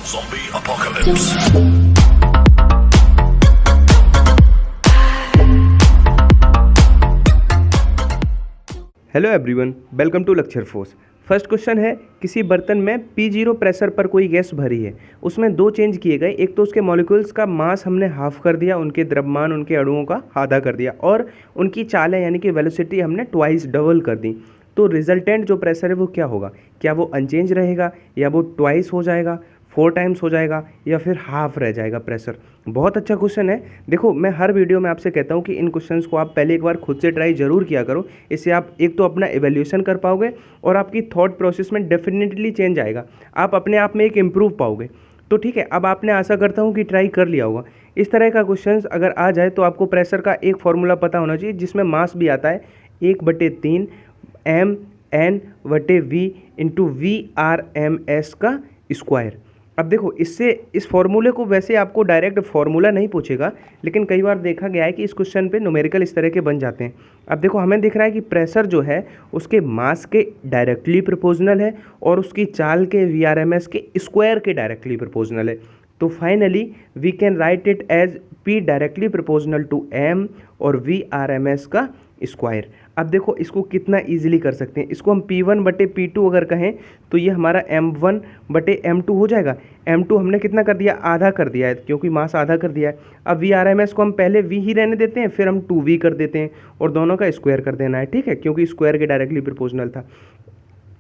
Zombie apocalypse. Hello everyone, welcome to lecture fours. First question है, किसी बर्तन में P0 प्रेशर पर कोई गैस भरी है, उसमें दो चेंज किए गए। एक तो उसके मॉलिक्यूल्स का मास हमने हाफ कर दिया, उनके द्रव्यमान उनके अणुओं का आधा कर दिया, और उनकी चालें यानी कि वेलोसिटी हमने ट्वाइस डबल कर दी। तो रिजल्टेंट जो प्रेशर है वो क्या होगा? क्या वो अनचेंज रहेगा, या वो ट्वाइस हो जाएगा, 4 टाइम्स हो जाएगा, या फिर हाफ रह जाएगा प्रेशर? बहुत अच्छा क्वेश्चन है। देखो, मैं हर वीडियो में आपसे कहता हूँ कि इन क्वेश्चंस को आप पहले एक बार खुद से ट्राई जरूर किया करो। इससे आप एक तो अपना एवेल्यूशन कर पाओगे और आपकी थॉट प्रोसेस में डेफिनेटली चेंज आएगा। आप अपने आप में एक इम्प्रूव पाओगे। तो ठीक है, अब आपने आशा करता हूँ कि ट्राई कर लिया होगा। इस तरह का क्वेश्चन अगर आ जाए तो आपको प्रेशर का एक फॉर्मूला पता होना चाहिए, जिसमें मास भी आता है 1/3 mN/V इंटू VRMS का स्क्वायर। अब देखो, इससे इस फॉर्मूले को वैसे आपको डायरेक्ट फॉर्मूला नहीं पूछेगा, लेकिन कई बार देखा गया है कि इस क्वेश्चन पे न्यूमेरिकल इस तरह के बन जाते हैं। अब देखो, हमें दिख रहा है कि प्रेशर जो है उसके मास के डायरेक्टली प्रोपोर्शनल है और उसकी चाल के VRMS के स्क्वायर के डायरेक्टली प्रोपोर्शनल है। तो finally we can write it as P directly proportional to M और VRMS का स्क्वायर। अब देखो, इसको कितना इजीली कर सकते हैं। इसको हम P1/P2 अगर कहें तो ये हमारा M1/M2 हो जाएगा। M2 हमने कितना कर दिया? आधा कर दिया है, क्योंकि मास आधा कर दिया है। अब VRMS को हम पहले V ही रहने देते हैं, फिर हम 2V कर देते हैं और दोनों का स्क्वायर कर देना है, ठीक है, क्योंकि स्क्वायर के डायरेक्टली प्रोपोर्शनल था।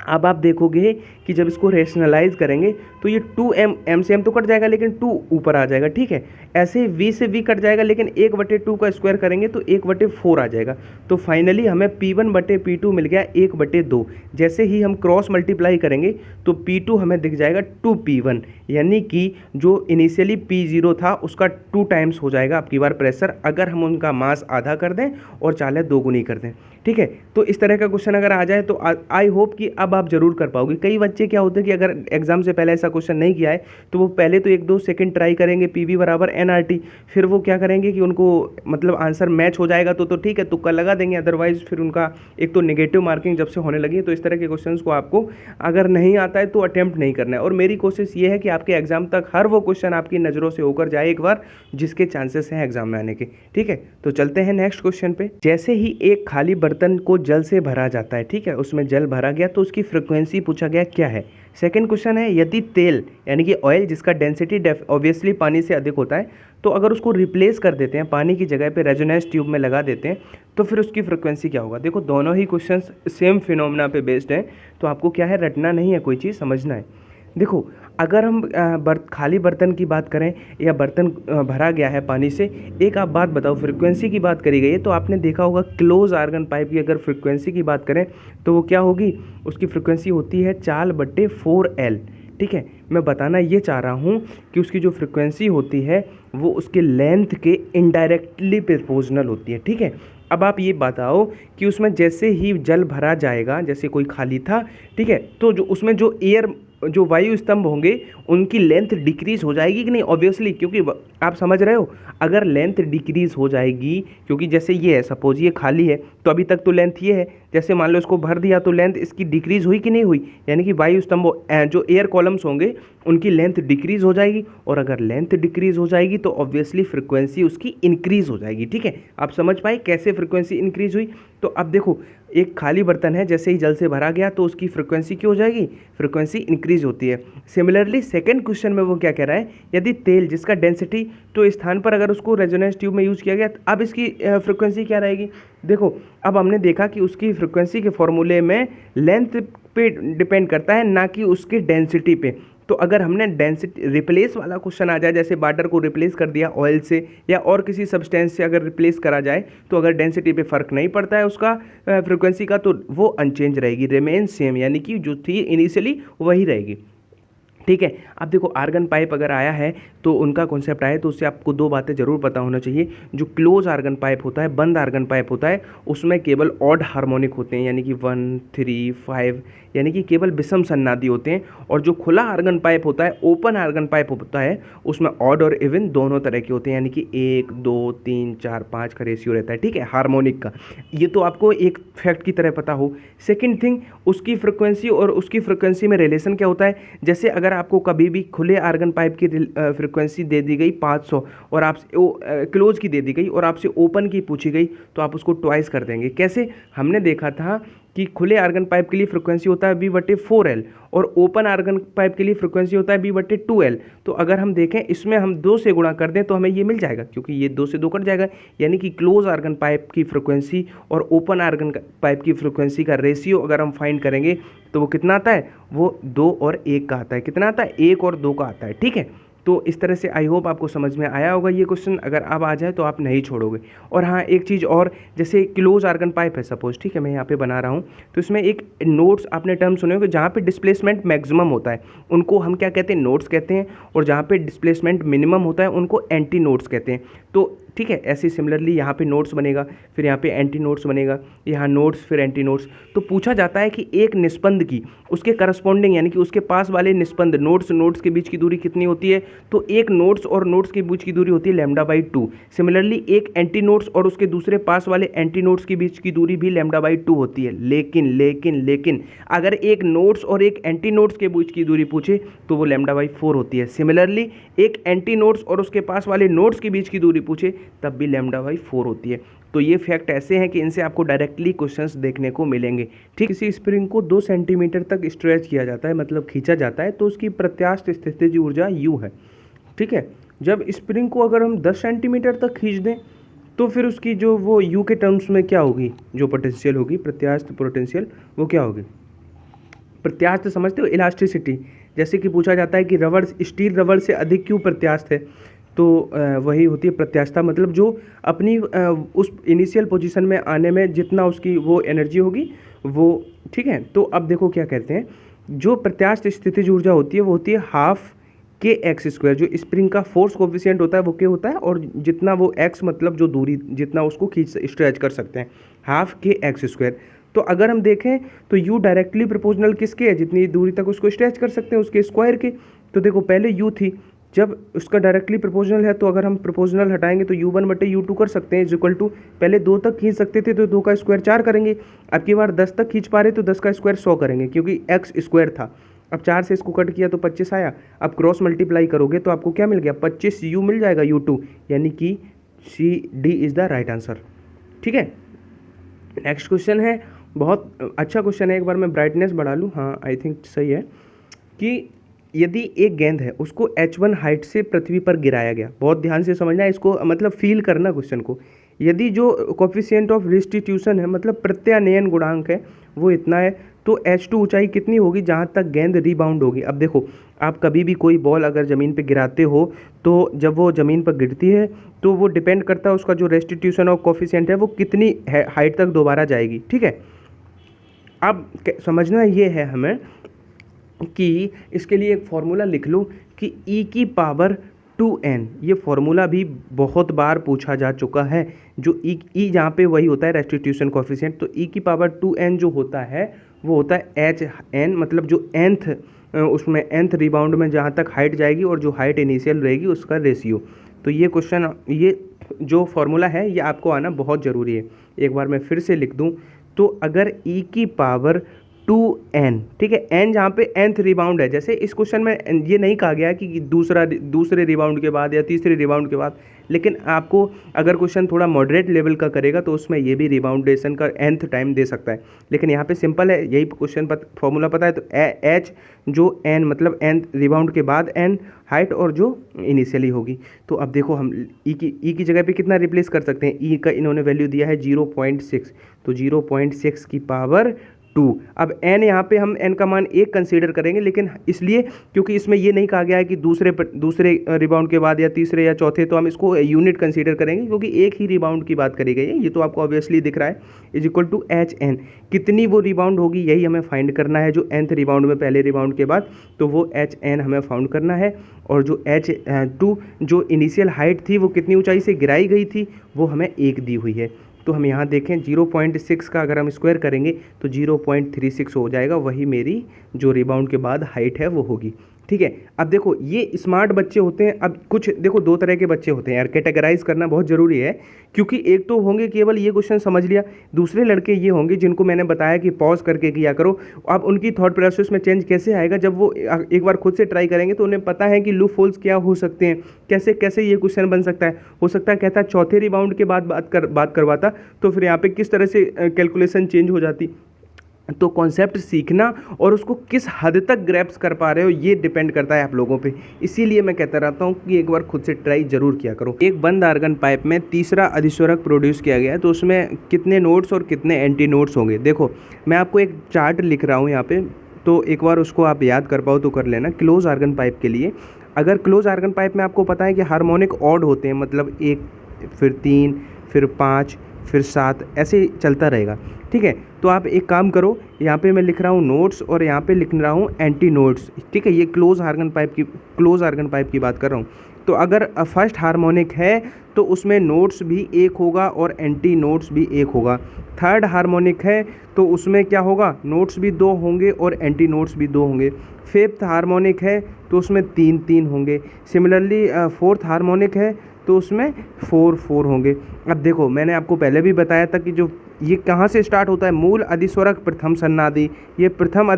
अब आप देखोगे कि जब इसको रेशनलाइज करेंगे तो ये 2M, M से M तो कट जाएगा लेकिन 2 ऊपर आ जाएगा, ठीक है। ऐसे ही V से V कट जाएगा, लेकिन 1/2 का स्क्वायर करेंगे तो 1/4 आ जाएगा। तो फाइनली हमें P1/P2 मिल गया 1/2। जैसे ही हम क्रॉस मल्टीप्लाई करेंगे तो P2 हमें दिख जाएगा 2P1, यानी कि जो इनिशियली P0 था उसका 2 टाइम्स हो जाएगा आपकी बार प्रेशर, अगर हम उनका मास आधा कर दें और चालें दोगुनी कर दें, ठीक है। तो इस तरह का क्वेश्चन अगर आ जाए तो आई होप कि अब आप जरूर कर पाओगे। कई बच्चे क्या होते हैं कि अगर एग्जाम से पहले ऐसा क्वेश्चन नहीं किया है तो वो पहले तो 1-2 सेकंड ट्राई करेंगे PV बराबर NRT, फिर वो क्या करेंगे कि उनको मतलब आंसर मैच हो जाएगा तो ठीक है, तुक्का लगा देंगे, अदरवाइज फिर उनका एक तो नेगेटिव मार्किंग जब से होने लगी। तो इस तरह के क्वेश्चन को आपको अगर नहीं आता है तो अटेम्प्ट नहीं करना है, और मेरी कोशिश ये है कि आपके एग्जाम तक हर वो क्वेश्चन आपकी नज़रों से होकर जाए एक बार, जिसके चांसेस हैं एग्जाम में आने के, ठीक है। तो चलते हैं नेक्स्ट क्वेश्चन पे। जैसे ही एक खाली बर्तन को जल से भरा जाता है, ठीक है, उसमें जल भरा गया तो उसकी फ्रीक्वेंसी पूछा गया क्या है। सेकंड क्वेश्चन है, यदि तेल यानी कि ऑयल जिसका डेंसिटी ऑब्वियसली पानी से अधिक होता है, तो अगर उसको रिप्लेस कर देते हैं, पानी की जगह पे रेजोनेंस ट्यूब में लगा देते हैं, तो फिर उसकी फ्रीक्वेंसी क्या होगा। देखो, दोनों ही क्वेश्चंस सेम फिनोमेना पे बेस्ड हैं, तो आपको क्या है, रटना नहीं है, कोई चीज़ समझना है। देखो, अगर हम खाली बर्तन की बात करें या बर्तन भरा गया है पानी से, एक आप बात बताओ, फ्रीक्वेंसी की बात करी गई है तो आपने देखा होगा क्लोज आर्गन पाइप की अगर फ्रीक्वेंसी की बात करें तो वो क्या होगी, उसकी फ्रीक्वेंसी होती है 4/4L, ठीक है। मैं बताना ये चाह रहा हूँ कि उसकी जो फ्रीक्वेंसी होती है वो उसके लेंथ के इनडायरेक्टली प्रोपोर्शनल होती है, ठीक है। अब आप ये बताओ कि उसमें जैसे ही जल भरा जाएगा, जैसे कोई खाली था, ठीक है, तो जो उसमें जो वायु स्तंभ होंगे उनकी लेंथ डिक्रीज हो जाएगी कि नहीं? ऑब्वियसली, क्योंकि आप समझ रहे हो, अगर लेंथ डिक्रीज हो जाएगी, क्योंकि जैसे ये है, सपोज ये खाली है तो अभी तक तो लेंथ ये है, जैसे मान लो इसको भर दिया तो लेंथ इसकी डिक्रीज हुई कि नहीं हुई, यानी कि वायु स्तंभ जो एयर कॉलम्स होंगे उनकी लेंथ डिक्रीज हो जाएगी, और अगर लेंथ डिक्रीज हो जाएगी तो ऑब्वियसली फ्रीक्वेंसी उसकी इंक्रीज हो जाएगी, ठीक है। आप समझ पाए कैसे फ्रीक्वेंसी इंक्रीज हुई? तो अब देखो, एक खाली बर्तन है, जैसे ही जल से भरा गया तो उसकी फ्रीक्वेंसी क्या हो जाएगी, फ्रीक्वेंसी इंक्रीज होती है। सिमिलरली सेकंड क्वेश्चन में वो क्या कह रहा है, यदि तेल जिसका डेंसिटी तो स्थान पर अगर उसको रेजोनेंस ट्यूब में यूज किया गया, अब इसकी फ्रीक्वेंसी क्या रहेगी। देखो, अब हमने देखा कि उसकी फ्रीक्वेंसी के फॉर्मूले में लेंथ पे डिपेंड करता है, ना कि उसके डेंसिटी पे। तो अगर हमने डेंसिटी रिप्लेस वाला क्वेश्चन आ जाए, जैसे वाटर को रिप्लेस कर दिया ऑयल से या और किसी सब्सटेंस से अगर रिप्लेस करा जाए, तो अगर डेंसिटी पे फर्क नहीं पड़ता है उसका फ्रीक्वेंसी का, तो वो अनचेंज रहेगी, रिमेन सेम, यानी कि जो थी इनिशियली वही रहेगी, ठीक है। अब देखो, आर्गन पाइप अगर आया है तो उनका कॉन्सेप्ट आया तो उससे आपको 2 बातें जरूर पता होना चाहिए। जो क्लोज आर्गन पाइप होता है, बंद आर्गन पाइप होता है, उसमें केवल ऑड हार्मोनिक होते हैं, यानी कि 1, 3, 5, यानी कि केवल विषम सन्नादी होते हैं। और जो खुला आर्गन पाइप होता है, ओपन आर्गन पाइप होता है, उसमें ऑड और इवन दोनों तरह के होते हैं, यानी कि 1, 2, 3, 4, 5 का रेशियो रहता है, ठीक है, हार्मोनिक का। ये तो आपको एक फैक्ट की तरह पता हो। सेकेंड थिंग, उसकी फ्रिक्वेंसी और उसकी फ्रिक्वेंसी में रिलेशन क्या होता है। जैसे अगर आपको कभी भी खुले आर्गन पाइप की फ्रिक्वेंसी दे दी गई 500 और आपसे क्लोज की दे दी गई और आपसे ओपन की पूछी गई, तो आप उसको ट्वाइस कर देंगे। कैसे? हमने देखा था कि खुले आर्गन पाइप के लिए फ्रिक्वेंसी होता है B/4L और ओपन आर्गन पाइप के लिए फ्रिक्वेंसी होता है B/2L। तो अगर हम देखें इसमें हम 2 से गुणा कर दें तो हमें ये मिल जाएगा, क्योंकि ये 2 से 2 कट जाएगा, यानी कि क्लोज आर्गन पाइप की फ्रिक्वेंसी और ओपन आर्गन पाइप की फ्रिक्वेंसी का रेशियो अगर हम फाइंड करेंगे तो वो कितना आता है? वो 2 और 1 का आता है। कितना आता है? 1 और 2 का आता है। ठीक है, तो इस तरह से आई होप आपको समझ में आया होगा ये क्वेश्चन। अगर अब आ जाए तो आप नहीं छोड़ोगे। और हाँ, एक चीज़ और, जैसे क्लोज आर्गन पाइप है सपोज, ठीक है, मैं यहाँ पे बना रहा हूँ, तो इसमें एक नोड्स आपने टर्म सुने होंगे, जहाँ पे डिस्प्लेसमेंट मैक्सिमम होता है उनको हम क्या कहते हैं? नोड्स कहते हैं, और जहाँ पे डिस्प्लेसमेंट मिनिमम होता है उनको एंटी नोड्स कहते हैं। तो ठीक है, ऐसे सिमिलरली यहाँ पे नोड्स बनेगा, फिर यहाँ पे एंटी नोड्स बनेगा, यहाँ नोड्स फिर एंटी नोड्स। तो पूछा जाता है कि एक निस्पंद की उसके करस्पॉन्डिंग यानी कि उसके पास वाले निस्पंद नोड्स के बीच की दूरी कितनी होती है? तो एक नोड्स और नोड्स के बीच की दूरी होती है λ/2। सिमिलरली एक एंटी नोड्स और उसके दूसरे पास वाले एंटी नोड्स के बीच की दूरी भी λ/2 होती है। लेकिन अगर एक नोड्स और एक एंटी नोड्स के बीच की दूरी पूछे तो वो λ/4 होती है। सिमिलरली एक एंटी नोड्स और उसके पास वाले नोड्स के बीच की दूरी पूछे तब भी λ/4 होती है। तो ये फैक्ट ऐसे हैं कि इनसे आपको डायरेक्टली क्वेश्चंस देखने को मिलेंगे। ठीक, किसी स्प्रिंग को 2 सेंटीमीटर तक स्ट्रेच किया जाता है, मतलब खींचा जाता है, तो उसकी प्रत्यास्थ स्थितिज ऊर्जा U है। ठीक है, जब स्प्रिंग को अगर हम 10 सेंटीमीटर तक खींच दें तो फिर उसकी जो वो U के टर्म्स में क्या होगी? जो पोटेंशियल होगी, प्रत्यास्थ पोटेंशियल, वो क्या होगी? प्रत्यास्थ समझते हो? इलास्टिसिटी। जैसे कि पूछा जाता है कि रबड़, स्टील रबड़ से अधिक क्यों प्रत्यास्थ है, तो वही होती है प्रत्यास्थता, मतलब जो अपनी उस इनिशियल पोजीशन में आने में जितना उसकी वो एनर्जी होगी वो। ठीक है, तो अब देखो क्या कहते हैं, जो प्रत्यास्थ स्थितिज ऊर्जा होती है वो होती है ½ kx²। जो स्प्रिंग का फोर्स कोफिशिएंट होता है वो क्या होता है, और जितना वो x मतलब जो दूरी जितना उसको खींच स्ट्रेच कर सकते हैं, ½ kx²। तो अगर हम देखें तो U डायरेक्टली प्रोपोर्शनल किसके है? जितनी दूरी तक उसको स्ट्रेच कर सकते हैं उसके स्क्वायर के। तो देखो पहले U थी, जब उसका डायरेक्टली प्रोपोर्शनल है तो अगर हम प्रोपोर्शनल हटाएंगे तो U1/U2 कर सकते हैं, इक्वल टू पहले 2 तक खींच सकते थे तो 2 का स्क्वायर 4 करेंगे। अब की बार 10 तक खींच पा रहे तो 10 का स्क्वायर 100 करेंगे, क्योंकि x² था। अब 4 से इसको कट किया तो 25 आया। अब क्रॉस मल्टीप्लाई करोगे तो आपको क्या मिल गया? 25U मिल जाएगा U2, यानी कि CD is the right answer. ठीक है, नेक्स्ट क्वेश्चन है, बहुत अच्छा क्वेश्चन है। एक बार मैं ब्राइटनेस बढ़ा लूँ, हाँ आई थिंक सही है, कि यदि एक गेंद है उसको h1 हाइट से पृथ्वी पर गिराया गया, बहुत ध्यान से समझना है इसको, मतलब फील करना क्वेश्चन को। यदि जो कोफिशिएंट ऑफ रिस्टिट्यूशन है, मतलब प्रत्यानयन गुणांक है, वो इतना है, तो h2 ऊंचाई कितनी होगी जहाँ तक गेंद रिबाउंड होगी? अब देखो, आप कभी भी कोई बॉल अगर ज़मीन पे गिराते हो तो जब वो ज़मीन पर गिरती है तो वो डिपेंड करता है उसका जो रेस्टिट्यूशन ऑफ कोफिशिएंट है वो कितनी हाइट तक दोबारा जाएगी। ठीक है, अब समझना ये है हमें कि इसके लिए एक फार्मूला लिख लो कि e⁻²n। ये फार्मूला भी बहुत बार पूछा जा चुका है। जो ई जहाँ पे वही होता है रेस्टिट्यूशन कोफिशिएंट, तो e⁻²n जो होता है वो होता है hn, मतलब जो nth उसमें nth रिबाउंड में जहाँ तक हाइट जाएगी और जो हाइट इनिशियल रहेगी उसका रेशियो। तो ये क्वेश्चन, ये जो फार्मूला है ये आपको आना बहुत ज़रूरी है। एक बार मैं फिर से लिख दूँ, तो अगर e⁻²n, ठीक है, n जहाँ पे nth रिबाउंड है, जैसे इस क्वेश्चन में ये नहीं कहा गया कि दूसरे रिबाउंड के बाद या तीसरे रिबाउंड के बाद, लेकिन आपको अगर क्वेश्चन थोड़ा मॉडरेट लेवल का करेगा तो उसमें ये भी रिबाउंडेशन का nth टाइम दे सकता है। लेकिन यहाँ पे सिंपल है, यही क्वेश्चन फॉर्मूला पता है, तो h जो n मतलब nth रिबाउंड के बाद n हाइट और जो इनिशियली होगी। तो अब देखो हम ई की जगह पे कितना रिप्लेस कर सकते हैं? ई का इन्होंने वैल्यू दिया है 0.6, तो 0.6 की पावर 2। अब n यहाँ पे हम n का मान 1 कंसीडर करेंगे, लेकिन इसलिए क्योंकि इसमें ये नहीं कहा गया है कि दूसरे रिबाउंड के बाद या तीसरे या चौथे, तो हम इसको यूनिट कंसीडर करेंगे क्योंकि एक ही रिबाउंड की बात करी गई है। ये तो आपको ऑब्वियसली दिख रहा है, इज इक्वल टू hn। कितनी वो रिबाउंड होगी यही हमें फाइंड करना है, जो nth रिबाउंड में पहले रिबाउंड के बाद, तो वो hn हमें फाउंड करना है। और जो h2 जो इनिशियल हाइट थी वो कितनी ऊंचाई से गिराई गई थी वो हमें 1 दी हुई है। तो हम यहाँ देखें 0.6 का अगर हम स्क्वायर करेंगे तो 0.36 हो जाएगा, वही मेरी जो रिबाउंड के बाद हाइट है वो होगी। ठीक है। अब देखो ये स्मार्ट बच्चे होते हैं। अब कुछ देखो दो तरह के बच्चे होते हैं यार, कैटेगराइज करना बहुत ज़रूरी है, क्योंकि एक तो होंगे केवल ये क्वेश्चन समझ लिया, दूसरे लड़के ये होंगे जिनको मैंने बताया कि पॉज करके किया करो। अब उनकी थॉट प्रोसेस में चेंज कैसे आएगा, जब वो एक बार खुद से ट्राई करेंगे तो उन्हें पता है कि लूप होल्स क्या हो सकते हैं, कैसे कैसे ये क्वेश्चन बन सकता है। हो सकता है कहता है चौथे रिबाउंड के बाद बात करवाता तो फिर यहाँ पे किस तरह से कैलकुलेशन चेंज हो जाती। तो कॉन्सेप्ट सीखना और उसको किस हद तक ग्रैप्स कर पा रहे हो ये डिपेंड करता है आप लोगों पे। इसीलिए मैं कहता रहता हूँ कि एक बार खुद से ट्राई जरूर किया करो। एक बंद आर्गन पाइप में तीसरा अधिस्वरक प्रोड्यूस किया गया है, तो उसमें कितने नोट्स और कितने एंटी नोट्स होंगे। देखो मैं आपको एक चार्ट लिख रहा हूँ यहाँ पे, तो एक बार उसको आप याद कर पाओ तो कर लेना। क्लोज आर्गन पाइप के लिए, अगर क्लोज आर्गन पाइप में आपको पता है कि हार्मोनिक ऑड होते हैं, मतलब 1 फिर 3 फिर 5 फिर 7 ऐसे चलता रहेगा, ठीक है। तो आप एक काम करो, यहाँ पे मैं लिख रहा हूँ नोट्स और यहाँ पे लिख रहा हूँ एंटी नोट्स, ठीक है। ये क्लोज आर्गन पाइप की बात कर रहा हूँ। तो अगर फर्स्ट हार्मोनिक है तो उसमें नोट्स भी 1 होगा और एंटी नोट्स भी 1 होगा। थर्ड हार्मोनिक है तो उसमें क्या होगा, नोट्स भी 2 होंगे और एंटी नोट्स भी 2 होंगे। फिफ्थ हार्मोनिक है तो उसमें 3 होंगे। सिमिलरली फोर्थ हार्मोनिक है तो उसमें 4 होंगे। अब देखो मैंने आपको पहले भी बताया था कि जो ये कहाँ से स्टार्ट होता है, मूल अधिस्वरक प्रथम सन्नादि, ये प्रथम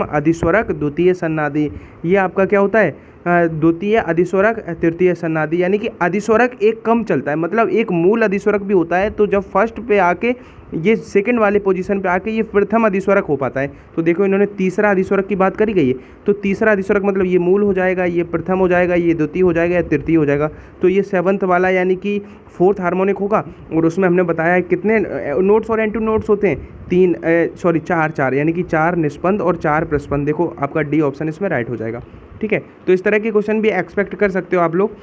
अधिस्वरक द्वितीय सन्नादि, ये आपका क्या होता है द्वितीय अधिस्वरक तृतीय सन्नादि, यानी कि अधिस्वरक एक कम चलता है, मतलब एक मूल अधिस्वरक भी होता है। तो जब फर्स्ट पे आके ये सेकंड वाले पोजीशन पे आके ये प्रथम अधिस्वरक हो पाता है। तो देखो इन्होंने तीसरा अधिस्वरक की बात करी गई है, तो तीसरा अधिस्वरक मतलब ये मूल हो जाएगा, ये प्रथम हो जाएगा, ये द्वितीय हो जाएगा, या तृतीय हो जाएगा। तो ये सेवंथ वाला यानी कि फोर्थ हार्मोनिक होगा। और उसमें हमने बताया है कितने नोट्स और एंटी नोट्स होते हैं, चार, यानी कि 4 निष्पंद और 4 प्रस्पंद। देखो आपका डी ऑप्शन इसमें राइट हो जाएगा, ठीक है। तो इस तरह के क्वेश्चन भी एक्सपेक्ट कर सकते हो आप लोग।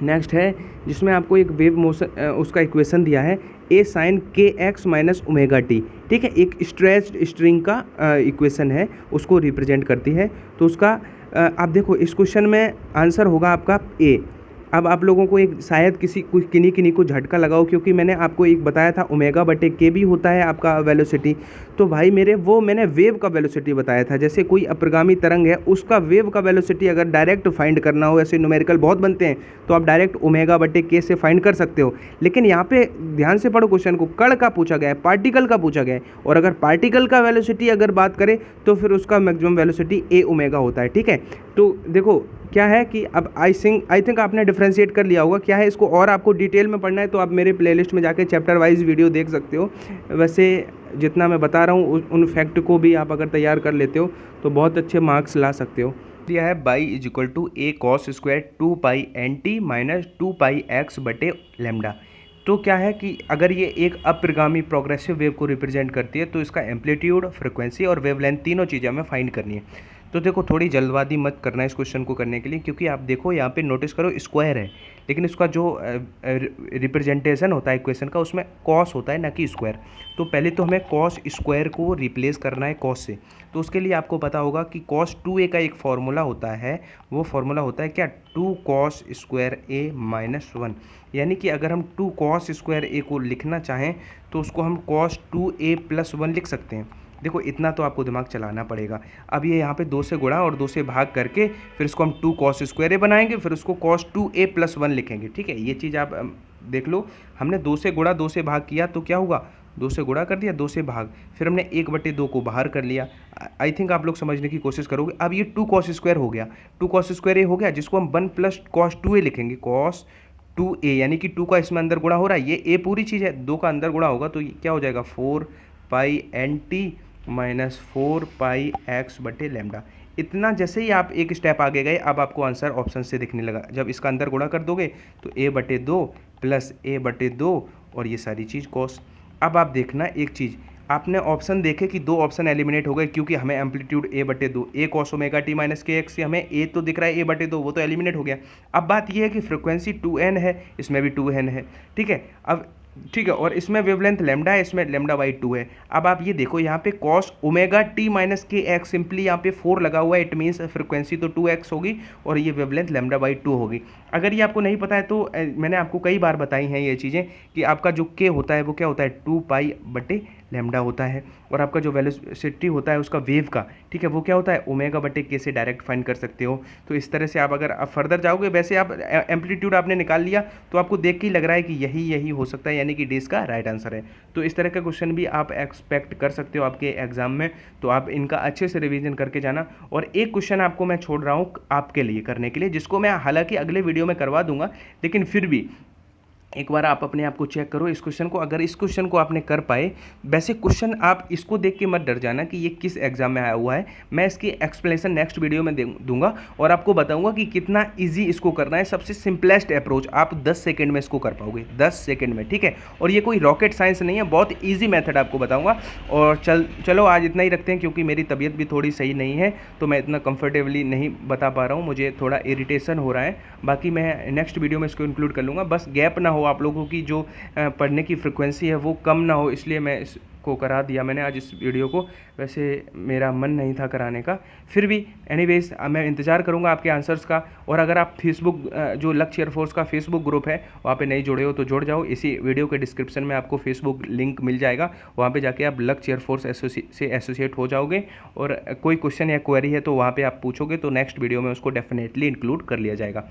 नेक्स्ट है जिसमें आपको एक वेव मोशन उसका इक्वेशन दिया है, ए साइन के एक्स माइनस ओमेगा टी, ठीक है। एक स्ट्रेच्ड स्ट्रिंग का इक्वेशन है, उसको रिप्रेजेंट करती है। तो उसका आप देखो इस क्वेश्चन में आंसर होगा आपका ए। अब आप लोगों को एक शायद किन्हीं को झटका लगाओ, क्योंकि मैंने आपको एक बताया था ओमेगा बटे के भी होता है आपका वेलोसिटी। तो भाई मेरे वो मैंने वेव का वेलोसिटी बताया था, जैसे कोई अप्रगामी तरंग है उसका वेव का वेलोसिटी अगर डायरेक्ट फाइंड करना हो, ऐसे न्यूमेरिकल बहुत बनते हैं, तो आप डायरेक्ट ओमेगा बटे के से फाइंड कर सकते हो। लेकिन यहाँ पे ध्यान से पढ़ो क्वेश्चन को, कण का पूछा गया है, पार्टिकल का पूछा गया है, और अगर पार्टिकल का वेलोसिटी अगर बात करें तो फिर उसका मैक्सिमम वेलोसिटी ए ओमेगा होता है, ठीक है। तो देखो क्या है कि अब आई थिंक आपने डिफ्रेंशिएट कर लिया होगा क्या है इसको, और आपको डिटेल में पढ़ना है तो आप मेरे प्लेलिस्ट में जाके चैप्टर वाइज वीडियो देख सकते हो। वैसे जितना मैं बता रहा हूँ उन फैक्ट को भी आप अगर तैयार कर लेते हो तो बहुत अच्छे मार्क्स ला सकते हो। दिया है y is equal to a cos square 2 pi n t minus 2 pi x बटे लेमडा। तो क्या है कि अगर ये एक अप्रगामी प्रोग्रेसिव वेव को रिप्रेजेंट करती है तो इसका एम्पलीट्यूड, फ्रिक्वेंसी और वेवलेंथ तीनों चीज़ें हमें फाइंड करनी है। तो देखो थोड़ी जल्दबाजी मत करना इस क्वेश्चन को करने के लिए, क्योंकि आप देखो यहाँ पे नोटिस करो स्क्वायर है, लेकिन इसका जो रिप्रेजेंटेशन होता है इक्वेशन का उसमें कॉस होता है ना कि स्क्वायर। तो पहले तो हमें कॉस स्क्वायर को रिप्लेस करना है कॉस से। तो उसके लिए आपको पता होगा कि कॉस 2a का एक फॉर्मूला होता है, वो फॉर्मूला होता है क्या, 2 कॉस स्क्वायर a माइनस 1। यानी कि अगर हम 2 कॉस स्क्वायर a को लिखना चाहें तो उसको हम कॉस 2a प्लस 1 लिख सकते हैं। देखो इतना तो आपको दिमाग चलाना पड़ेगा। अब ये यहाँ पे 2 से गुणा और 2 से भाग करके फिर इसको हम 2 कॉस स्क्वायर ए बनाएंगे, फिर उसको कॉस 2a प्लस 1 लिखेंगे, ठीक है। ये चीज़ आप देख लो, हमने 2 से गुणा 2 से भाग किया तो क्या होगा, 2 से गुणा कर दिया 2 से भाग, फिर हमने 1/2 को बाहर कर लिया। आई थिंक आप लोग समझने की कोशिश करोगे। अब ये 2 कॉस स्क्वायर हो गया, 2 कॉस स्क्वायर ए हो गया, जिसको हम 1 प्लस कॉस 2a लिखेंगे, कॉस 2a, यानी कि 2 का इसमें अंदर गुणा हो रहा है, ये a पूरी चीज़ है, 2 का अंदर गुणा होगा तो ये क्या हो जाएगा 4 पाई एन टी माइनस 4 पाई एक्स बटे लेमडा। इतना जैसे ही आप एक स्टेप आगे गए अब आपको आंसर ऑप्शन से दिखने लगा। जब इसका अंदर गुणा कर दोगे तो a/2 प्लस a/2 और ये सारी चीज़ कॉस। अब आप देखना एक चीज़, आपने ऑप्शन देखे कि 2 ऑप्शन एलिमिनेट हो गए, क्योंकि हमें amplitude a/2 a cos omega T minus के एक्स से हमें a तो दिख रहा है a/2, वो तो एलिमिनेट हो गया। अब बात ये है कि फ्रिक्वेंसी 2n है, इसमें भी 2n है, ठीक है। अब ठीक है, और इसमें वेवलेंथ लेमडा है, इसमें लेमडा/2 है। अब आप ये देखो यहाँ पे कॉस ओमेगा टी माइनस के एक्स, सिंपली यहाँ पे 4 लगा हुआ है, इट मीन्स फ्रिक्वेंसी तो 2x होगी और ये वेवलेंथ लेमडा/2 होगी। अगर ये आपको नहीं पता है तो मैंने आपको कई बार बताई हैं ये चीज़ें कि आपका जो के होता है वो क्या होता है 2 पाई बटे लैम्डा होता है, और आपका जो वेलोसिटी होता है उसका वेव का, ठीक है, वो क्या होता है ओमेगा बटे के से डायरेक्ट फाइंड कर सकते हो। तो इस तरह से आप अगर आप फर्दर जाओगे, वैसे आप एम्पलीट्यूड आपने निकाल लिया तो आपको देख के ही लग रहा है कि यही हो सकता है, यानी कि डी इसका राइट आंसर है। तो इस तरह का क्वेश्चन भी आप एक्सपेक्ट कर सकते हो आपके एग्जाम में, तो आप इनका अच्छे से रिवीजन करके जाना। और एक क्वेश्चन आपको मैं छोड़ रहा हूँ आपके लिए करने के लिए, जिसको मैं हालांकि अगले वीडियो में करवा दूंगा, लेकिन फिर भी एक बार आप अपने आप को चेक करो इस क्वेश्चन को। अगर इस क्वेश्चन को आपने कर पाए, वैसे क्वेश्चन आप इसको देख के मत डर जाना कि ये किस एग्जाम में आया हुआ है, मैं इसकी एक्सप्लेनेशन नेक्स्ट वीडियो में दूंगा और आपको बताऊंगा कि कितना इजी इसको करना है। सबसे सिंपलेस्ट अप्रोच, आप 10 सेकंड में इसको कर पाओगे, 10 सेकंड में, ठीक है। और ये कोई रॉकेट साइंस नहीं है, बहुत ईजी मेथड आपको बताऊँगा। और चलो आज इतना ही रखते हैं, क्योंकि मेरी तबीयत भी थोड़ी सही नहीं है, तो मैं इतना कंफर्टेबली नहीं बता पा रहा हूँ, मुझे थोड़ा इरिटेशन हो रहा है। बाकी मैं नेक्स्ट वीडियो में इसको इंक्लूड कर लूँगा, बस गैप ना हो, आप लोगों की जो पढ़ने की फ्रिक्वेंसी है वो कम ना हो, इसलिए मैं इसको करा दिया मैंने आज इस वीडियो को। वैसे मेरा मन नहीं था कराने का, फिर भी एनीवेज मैं इंतज़ार करूंगा आपके आंसर्स का। और अगर आप फेसबुक जो लक्ष्य एयरफोर्स का फेसबुक ग्रुप है वहाँ पे नहीं जुड़े हो तो जुड़ जाओ, इसी वीडियो के डिस्क्रिप्शन में आपको फेसबुक लिंक मिल जाएगा, वहाँ पे जाके आप लक्ष्य एयरफोर्स से एसोसिएट हो जाओगे। और कोई क्वेश्चन या क्वेरी है तो वहाँ पर आप पूछोगे, तो नेक्स्ट वीडियो में उसको डेफिनेटली इंक्लूड कर लिया जाएगा।